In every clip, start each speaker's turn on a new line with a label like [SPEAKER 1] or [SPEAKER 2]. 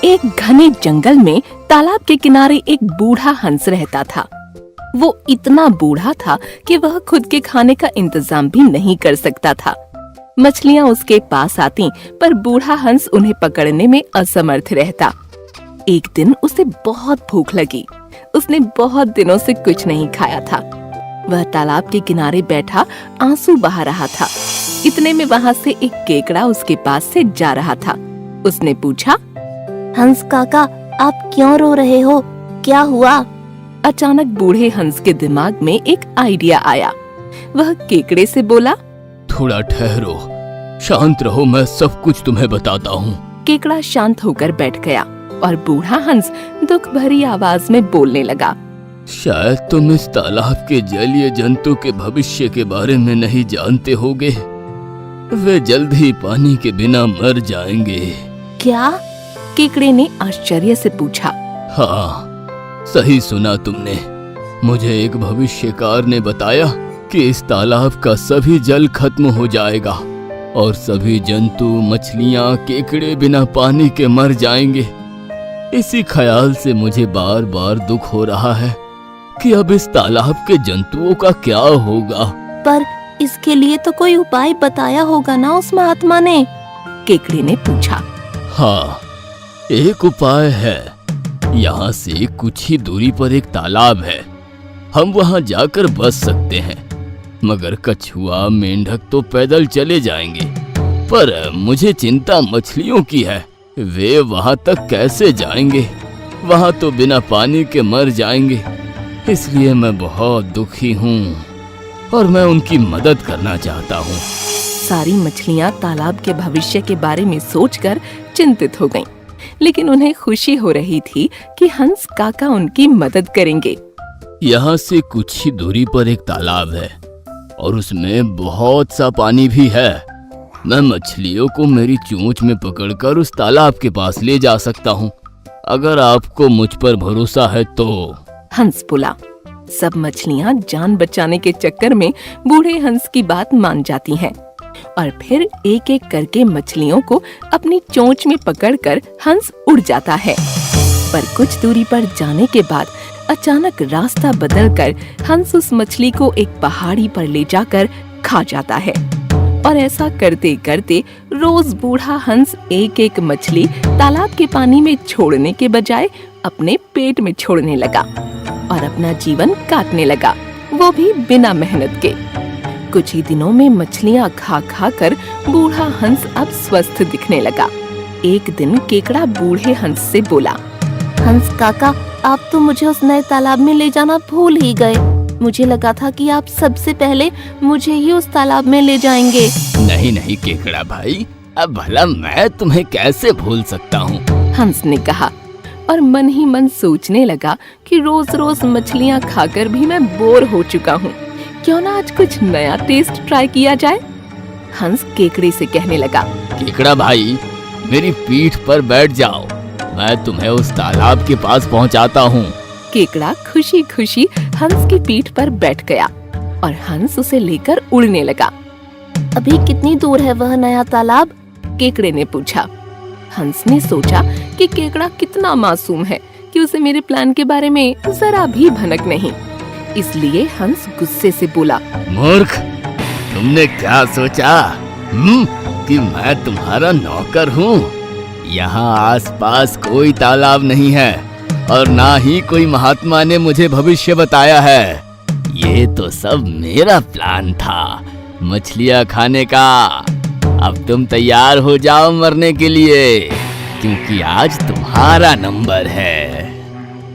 [SPEAKER 1] एक घने जंगल में तालाब के किनारे एक बूढ़ा हंस रहता था। वो इतना बूढ़ा था कि वह खुद के खाने का इंतजाम भी नहीं कर सकता था। मछलियाँ उसके पास आती, पर बूढ़ा हंस उन्हें पकड़ने में असमर्थ रहता। एक दिन उसे बहुत भूख लगी। उसने बहुत दिनों से कुछ नहीं खाया था। वह तालाब के किनारे बैठा आंसू बहा रहा था। इतने में वहाँ से एक केकड़ा उसके पास से जा रहा था। उसने पूछा,
[SPEAKER 2] हंस काका, आप क्यों रो रहे हो? क्या हुआ?
[SPEAKER 1] अचानक बूढ़े हंस के दिमाग में एक आइडिया आया। वह केकड़े से बोला,
[SPEAKER 3] थोड़ा ठहरो, शांत रहो, मैं सब कुछ तुम्हें बताता हूँ।
[SPEAKER 1] केकड़ा शांत होकर बैठ गया और बूढ़ा हंस दुख भरी आवाज में बोलने लगा,
[SPEAKER 3] शायद तुम इस तालाब के जलीय जंतु के भविष्य के बारे में नहीं जानते होगे। वे जल्द ही पानी के बिना मर जाएंगे।
[SPEAKER 1] क्या? केकड़े ने आश्चर्य से पूछा।
[SPEAKER 3] हाँ, सही सुना तुमने। मुझे एक भविष्यकार ने बताया कि इस तालाब का सभी जल खत्म हो जाएगा और सभी जंतु, मछलियाँ, केकड़े बिना पानी के मर जाएंगे। इसी ख्याल से मुझे बार बार दुख हो रहा है कि अब इस तालाब के जंतुओं का क्या होगा।
[SPEAKER 2] पर इसके लिए तो कोई उपाय बताया होगा ना उस महात्मा ने?
[SPEAKER 1] केकड़े ने पूछा।
[SPEAKER 3] हाँ, एक उपाय है। यहाँ से कुछ ही दूरी पर एक तालाब है। हम वहाँ जाकर बस सकते हैं, मगर कछुआ, मेंढक तो पैदल चले जाएंगे। पर मुझे चिंता मछलियों की है। वे वहाँ तक कैसे जाएंगे? वहाँ तो बिना पानी के मर जाएंगे। इसलिए मैं बहुत दुखी हूँ और मैं उनकी मदद करना चाहता हूँ।
[SPEAKER 1] सारी मछलियाँ तालाब के भविष्य के बारे में सोचकर चिंतित हो गईं, लेकिन उन्हें खुशी हो रही थी कि हंस काका उनकी मदद करेंगे।
[SPEAKER 3] यहाँ से कुछ ही दूरी पर एक तालाब है और उसमें बहुत सा पानी भी है। मैं मछलियों को मेरी चोंच में पकड़कर उस तालाब के पास ले जा सकता हूँ, अगर आपको मुझ पर भरोसा है तो।
[SPEAKER 1] हंस बोला। सब मछलियाँ जान बचाने के चक्कर में बूढ़े हंस की बात मान जाती हैं और फिर एक एक करके मछलियों को अपनी चोंच में पकड़कर हंस उड़ जाता है। पर कुछ दूरी पर जाने के बाद अचानक रास्ता बदलकर हंस उस मछली को एक पहाड़ी पर ले जाकर खा जाता है। और ऐसा करते करते रोज बूढ़ा हंस एक एक मछली तालाब के पानी में छोड़ने के बजाय अपने पेट में छोड़ने लगा और अपना जीवन काटने लगा, वो भी बिना मेहनत के। कुछ ही दिनों में मछलियाँ खा खा कर बूढ़ा हंस अब स्वस्थ दिखने लगा। एक दिन केकड़ा बूढ़े हंस से बोला,
[SPEAKER 2] हंस काका, आप तो मुझे उस नए तालाब में ले जाना भूल ही गए। मुझे लगा था कि आप सबसे पहले मुझे ही उस तालाब में ले जाएंगे।
[SPEAKER 3] नहीं नहीं केकड़ा भाई, अब भला मैं तुम्हें कैसे भूल सकता हूँ?
[SPEAKER 1] हंस ने कहा और मन ही मन सोचने लगा कि रोज रोज मछलियाँ खाकर भी मैं बोर हो चुका हूँ। क्यों ना आज कुछ नया टेस्ट ट्राई किया जाए। हंस केकड़े से कहने लगा,
[SPEAKER 3] केकड़ा भाई, मेरी पीठ पर बैठ जाओ, मैं तुम्हें उस तालाब के पास पहुँचाता हूँ।
[SPEAKER 1] केकड़ा खुशी खुशी हंस की पीठ पर बैठ गया और हंस उसे लेकर उड़ने लगा।
[SPEAKER 2] अभी कितनी दूर है वह नया तालाब?
[SPEAKER 1] केकड़े ने पूछा। हंस ने सोचा कि केकड़ा कितना मासूम है कि उसे मेरे प्लान के बारे में जरा भी भनक नहीं। इसलिए हंस गुस्से से बोला,
[SPEAKER 3] मूर्ख, तुमने क्या सोचा कि मैं तुम्हारा नौकर हूँ? यहाँ आसपास कोई तालाब नहीं है और ना ही कोई महात्मा ने मुझे भविष्य बताया है। ये तो सब मेरा प्लान था, मछलियाँ खाने का। अब तुम तैयार हो जाओ मरने के लिए, क्योंकि आज तुम्हारा नंबर है।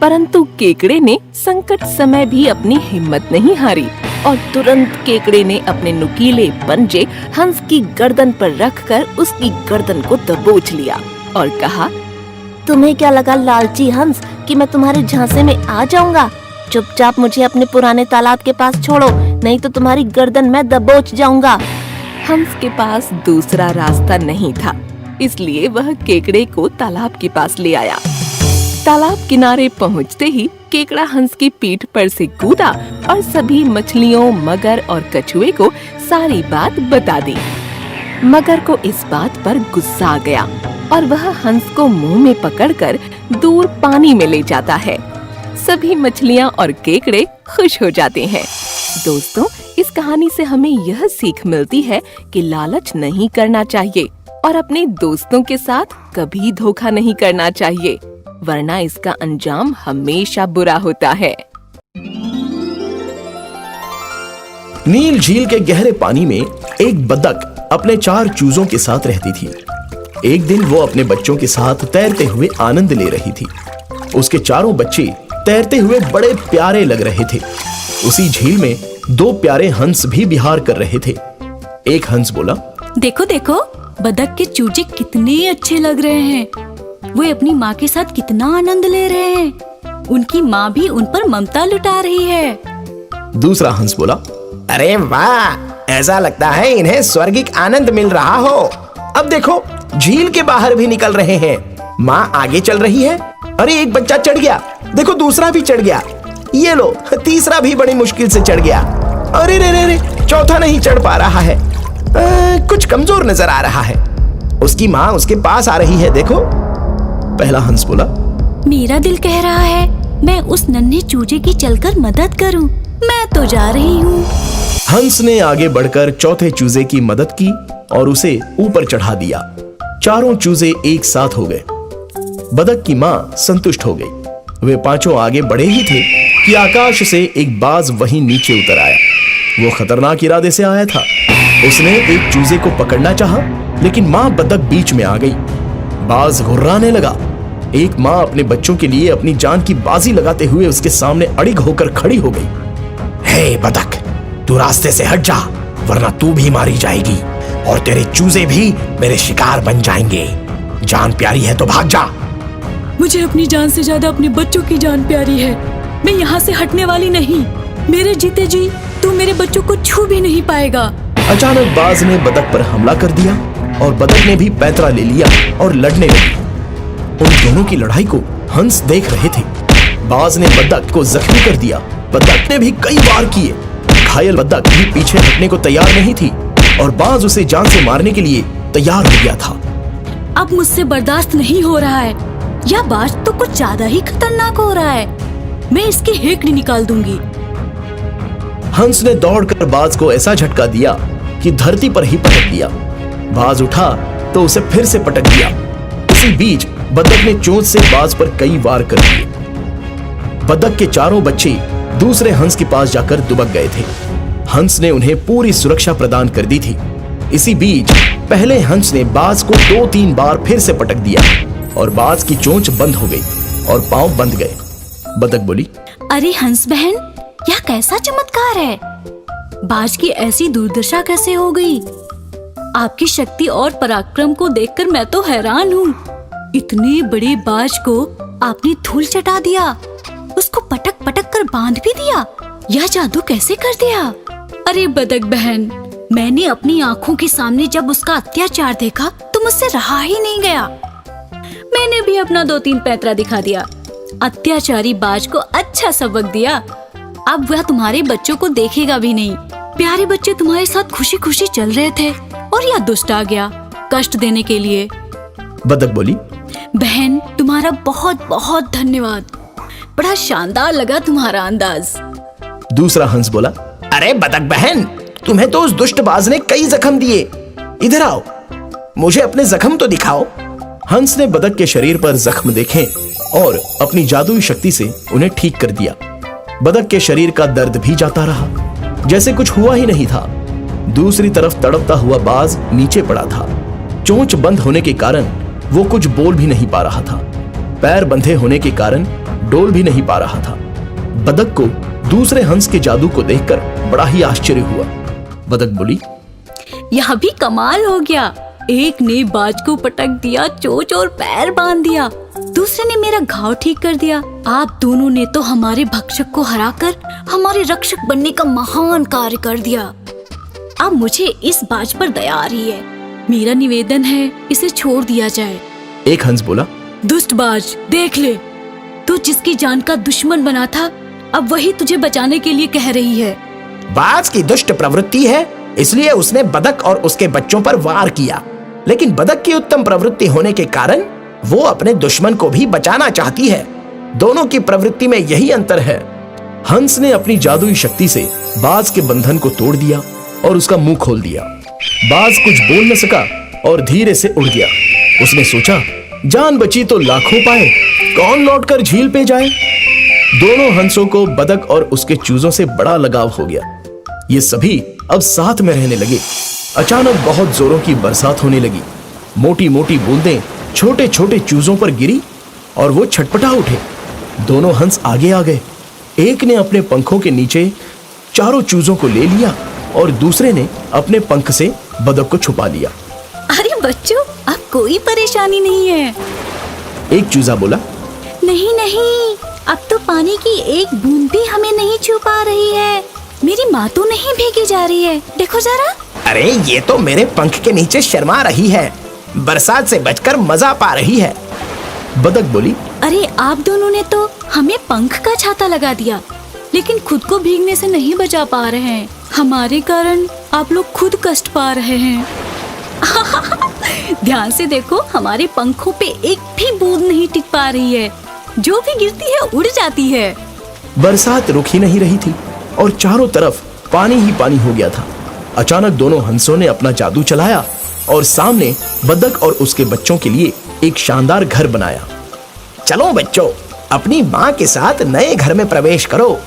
[SPEAKER 1] परंतु केकड़े ने संकट समय भी अपनी हिम्मत नहीं हारी और तुरंत केकड़े ने अपने नुकीले पंजे हंस की गर्दन पर रखकर उसकी गर्दन को दबोच लिया और कहा,
[SPEAKER 2] तुम्हें क्या लगा लालची हंस कि मैं तुम्हारे झांसे में आ जाऊंगा? चुपचाप मुझे अपने पुराने तालाब के पास छोड़ो, नहीं तो तुम्हारी गर्दन मैं दबोच जाऊंगा।
[SPEAKER 1] हंस के पास दूसरा रास्ता नहीं था, इसलिए वह केकड़े को तालाब के पास ले आया। तालाब किनारे पहुंचते ही केकड़ा हंस की पीठ पर से कूदा और सभी मछलियों, मगर और कछुए को सारी बात बता दी। मगर को इस बात पर गुस्सा आ गया और वह हंस को मुंह में पकड़कर दूर पानी में ले जाता है। सभी मछलियां और केकड़े खुश हो जाते हैं। दोस्तों, इस कहानी से हमें यह सीख मिलती है कि लालच नहीं करना चाहिए और अपने दोस्तों के साथ कभी धोखा नहीं करना चाहिए, वरना इसका अंजाम हमेशा बुरा होता है।
[SPEAKER 4] नील झील के गहरे पानी में एक बतख अपने 4 चूजों के साथ रहती थी। एक दिन वो अपने बच्चों के साथ तैरते हुए आनंद ले रही थी। उसके चारों बच्चे तैरते हुए बड़े प्यारे लग रहे थे। उसी झील में 2 प्यारे हंस भी विहार कर रहे थे। एक हंस बोला,
[SPEAKER 5] देखो देखो, बतख के चूजे कितने अच्छे लग रहे हैं। वो अपनी माँ के साथ कितना आनंद ले रहे हैं। उनकी माँ भी उन पर ममता लुटा रही है।
[SPEAKER 4] दूसरा हंस बोला,
[SPEAKER 6] अरे वाह, ऐसा लगता है इन्हें स्वर्गिक आनंद मिल रहा हो। अब देखो, झील के बाहर भी निकल रहे हैं। माँ आगे चल रही है। अरे एक बच्चा चढ़ गया, देखो दूसरा भी चढ़ गया। ये लो, तीसरा भी बड़ी मुश्किल से चढ़ गया। अरे रे रे रे, चौथा नहीं चढ़ पा रहा है। कुछ कमजोर नजर आ रहा है। उसकी माँ उसके पास आ रही है, देखो।
[SPEAKER 4] पहला हंस बोला,
[SPEAKER 5] मेरा दिल कह रहा है मैं उस नन्हे चूजे की चलकर मदद करूं। मैं तो जा रही हूँ।
[SPEAKER 4] हंस ने आगे बढ़कर चौथे चूजे की मदद की और उसे ऊपर चढ़ा दिया। चारों चूजे एक साथ हो गए। बतख की माँ संतुष्ट हो गई। वे पांचों आगे बढ़े ही थे कि आकाश से एक बाज वहीं नीचे उतर आया। वो खतरनाक इरादे से आया था। उसने एक चूजे को पकड़ना चाहा, लेकिन माँ बतख बीच में आ गई। बाज घुर्राने लगा। एक माँ अपने बच्चों के लिए अपनी जान की बाजी लगाते हुए उसके सामने अड़िग होकर खड़ी हो गई।
[SPEAKER 6] हे बतख, तू रास्ते से हट जा, वरना तू भी मारी जाएगी और तेरे चूजे भी मेरे शिकार बन जाएंगे। जान प्यारी है तो भाग जा।
[SPEAKER 5] मुझे अपनी जान से ज्यादा अपने बच्चों की जान प्यारी है। मैं यहाँ से हटने वाली नहीं। मेरे जीते जी तू मेरे बच्चों को छू भी नहीं पाएगा।
[SPEAKER 4] अचानक बाज ने बतख पर हमला कर दिया और बतख ने भी पैंतरा ले लिया और लड़ने लगी। उन दोनों की लड़ाई को हंस देख रहे थे। बाज ने बतख को जख्मी कर दिया। बतख ने भी कई वार किए। घायल बतख भी पीछे हटने को तैयार नहीं थी और बाज उसे जान से मारने के लिए तैयार हो गया था।
[SPEAKER 5] अब मुझसे बर्दाश्त नहीं हो रहा है। यह बाज तो कुछ ज्यादा ही खतरनाक हो रहा है। मैं इसकी हेकड़ी निकाल दूंगी।
[SPEAKER 4] हंस ने दौड़कर बाज को ऐसा झटका दिया कि धरती पर ही पटक दिया। बाज उठा तो उसे फिर से पटक दिया। इसी बीच बतख ने चोंच से बाज पर कई वार कर दिए। बतख के चारों बच्चे दूसरे हंस के पास जाकर दुबक गए थे। हंस ने उन्हें पूरी सुरक्षा प्रदान कर दी थी। इसी बीच पहले हंस ने बाज को 2-3 बार फिर से पटक दिया और बाज की चोंच बंद हो गई और पांव बंध गए। बतख बोली,
[SPEAKER 5] अरे हंस बहन, यह कैसा चमत्कार है। बाज की ऐसी दुर्दशा कैसे हो गई। आपकी शक्ति और पराक्रम को देखकर मैं तो हैरान हूँ। इतने बड़े बाज को आपने धूल चटा दिया, उसको पटक पटक कर बांध भी दिया। यह जादू कैसे कर दिया। अरे बतख बहन, मैंने अपनी आंखों के सामने जब उसका अत्याचार देखा तो मुझसे रहा ही नहीं गया। मैंने भी अपना 2-3 पैंतरा दिखा दिया। अत्याचारी बाज को अच्छा सबक दिया। अब वह तुम्हारे बच्चों को देखेगा भी नहीं। प्यारे बच्चे तुम्हारे साथ खुशी खुशी चल रहे थे और यह दुष्ट आ गया कष्ट देने के लिए।
[SPEAKER 4] बतख बोली,
[SPEAKER 5] बहन, तुम्हारा बहुत बहुत धन्यवाद। बड़ा शानदार लगा तुम्हारा अंदाज।
[SPEAKER 4] दूसरा हंस बोला,
[SPEAKER 6] अरे बतख बहन, तुम्हें तो उस दुष्ट बाज ने कई जख्म दिए। इधर आओ, मुझे अपने जख्म तो दिखाओ।
[SPEAKER 4] हंस ने बतख के शरीर पर जख्म देखे और अपनी जादुई शक्ति से उन्हें ठीक कर दिया। बतख के शरीर का दर्द भी जाता रहा, जैसे कुछ हुआ ही नहीं था। दूसरी तरफ तड़पता हुआ बाज नीचे पड़ा था। चोंच बंद होने के कारण वो कुछ बोल भी नहीं पा रहा था। पैर बंधे होने के कारण डोल भी नहीं पा रहा था। बतख को दूसरे हंस के जादू को देखकर बड़ा ही आश्चर्य हुआ। बतख बोली,
[SPEAKER 5] यह भी कमाल हो गया। एक ने बाज को पटक दिया, चोंच और पैर बांध दिया, दूसरे ने मेरा घाव ठीक कर दिया। आप दोनों ने तो हमारे भक्षक को हराकर हमारे रक्षक बनने का महान कार्य कर दिया। अब मुझे इस बाज पर दया आ रही है। मेरा निवेदन है, इसे छोड़ दिया जाए।
[SPEAKER 4] एक हंस बोला,
[SPEAKER 5] दुष्ट बाज, देख ले, तू जिसकी जान का दुश्मन बना था, अब वही तुझे बचाने के लिए कह रही है।
[SPEAKER 6] बाज की दुष्ट प्रवृत्ति है, इसलिए उसने बतख और उसके बच्चों पर वार किया। लेकिन बतख की उत्तम प्रवृत्ति होने के कारण वो अपने दुश्मन को भी बचाना चाहती है। दोनों की प्रवृत्ति में यही अंतर है।
[SPEAKER 4] हंस ने अपनी जादुई शक्ति से बाज के बंधन को तोड़ दिया और उसका मुंह खोल दिया। बाज कुछ बोल न सका और धीरे से उड़ गया। उसने सोचा, जान बची तो लाखों पाए, कौन लौटकर झील पे जाए। दोनों हंसों को बतख और उसके चूजों से बड़ा लगाव हो गया। ये सभी अब साथ में रहने लगे। अचानक बहुत जोरों की बरसात होने लगी। मोटी मोटी बूंदें छोटे छोटे चूजों पर गिरी और वो छटपटा उठे। दोनों हंस आगे आ गए। एक ने अपने पंखों के नीचे चारों चूजों को ले लिया और दूसरे ने अपने पंख से बतख को छुपा लिया।
[SPEAKER 5] अरे बच्चों, अब कोई परेशानी नहीं है।
[SPEAKER 4] एक चूजा बोला,
[SPEAKER 5] नहीं नहीं, अब तो पानी की एक बूंद भी हमें नहीं छू पा रही है। मेरी माँ तो नहीं भीगी जा रही है, देखो जरा।
[SPEAKER 6] अरे ये तो मेरे पंख के नीचे शर्मा रही है, बरसात से बचकर मजा पा रही है।
[SPEAKER 4] बतख बोली,
[SPEAKER 5] अरे आप दोनों ने तो हमें पंख का छाता लगा दिया, लेकिन खुद को भीगने से नहीं बचा पा रहे हैं। हमारे कारण आप लोग खुद कष्ट पा रहे हैं। ध्यान से देखो, हमारे पंखों पे एक भी बूंद नहीं टिक पा रही है। जो भी गिरती है उड़ जाती है।
[SPEAKER 4] बरसात रुक ही नहीं रही थी और चारों तरफ पानी ही पानी हो गया था। अचानक दोनों हंसों ने अपना जादू चलाया और सामने बतख और उसके बच्चों के लिए एक शानदार घर बनाया।
[SPEAKER 6] चलो बच्चों, अपनी माँ के साथ नए घर में प्रवेश करो।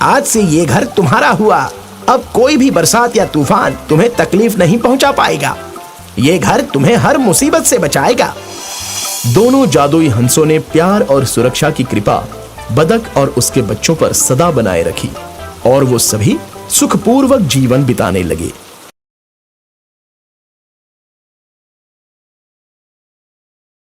[SPEAKER 6] आज से ये घर तुम्हारा हुआ। अब कोई भी बरसात या तूफान तुम्हें तकलीफ नहीं पहुंचा पाएगा। ये घर तुम्हें हर मुसीबत से बचाएगा।
[SPEAKER 4] दोनों जादुई हंसों ने प्यार और सुरक्षा की कृपा बतख और उसके बच्चों पर सदा बनाए रखी और वो सभी सुखपूर्वक जीवन बिताने लगे।